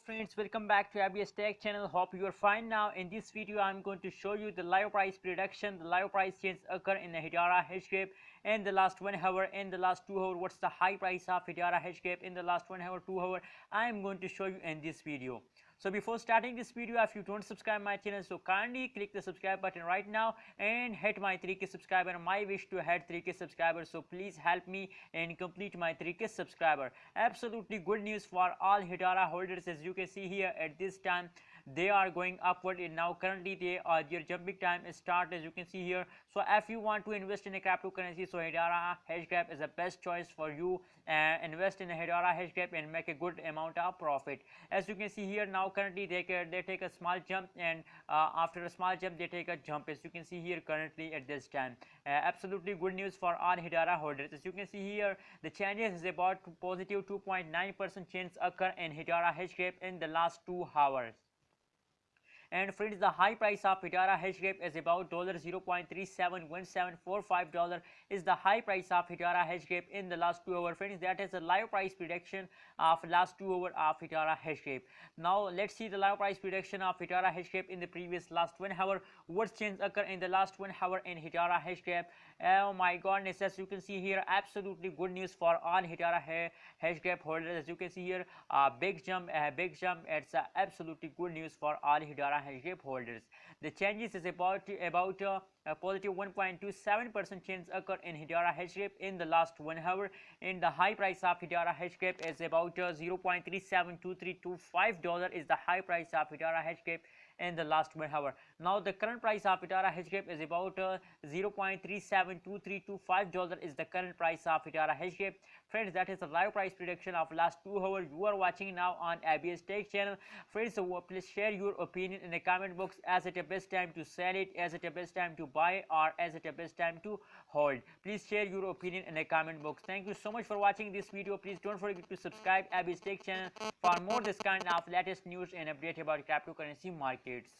friends, welcome back to ABS Tech channel. Hope you are fine. Now in this video I'm going to show you the live price prediction. The live price change occur in the Hedera hashgraph in the last 1 hour, in the last 2 hours. What's the high price of Hedera hashgraph in the last 1 hour, 2 hour? I am going to show you in this video. So before starting this video, if you don't subscribe my channel, so kindly click the subscribe button right now and hit my 3k subscriber. My wish to hit 3k subscribers, so please help me and complete my 3k subscriber. Absolutely good news for all Hedera holders. As you can see here, at this time they are going upward, and now currently their jumping time is start, as you can see here. So if you want to invest in a cryptocurrency, so Hedera hashgraph is the best choice for you. Invest in a Hedera hashgraph and make a good amount of profit. As you can see here, now currently they take a small jump, and after a small jump they take a jump, as you can see here currently at this time. Absolutely good news for all Hedera holders. As you can see here, the changes is about positive 2.9% change occur in Hedera hashgraph in the last 2 hours. And friends, the high price of Hedera hashgraph is about $0.371745 is the high price of Hedera hashgraph in the last 2 hours. Friends, that is a live price prediction of last 2 hours of Hedera hashgraph. Now let's see the live price prediction of Hedera hashgraph in the previous last 1 hour. What change occur in the last 1 hour in Hedera hashgraph? Oh my goodness, as you can see here, absolutely good news for all Hedera hashgraph holders. As you can see here, a big jump. It's absolutely good news for all Hedera hashgraph holders. The changes is about a positive 1.27% change occur in Hedera hashgraph in the last 1 hour, and the high price of Hedera hashgraph is about $0.372325 is the high price of Hedera hashgraph in the last 1 hour. Now the current price of Hedera hashgraph is about $0.372325 is the current price of Hedera hashgraph. Friends, that is the live price prediction of last 2 hours. You are watching now on ABS Tech channel. Friends, so please share your opinion in the comment box. Is it the best time to sell it? Is it the best time to buy, or is it the best time to hold? Please share your opinion in the comment box. Thank you so much for watching this video. Please don't forget to subscribe ABS Tech channel for more this kind of latest news and update about cryptocurrency markets.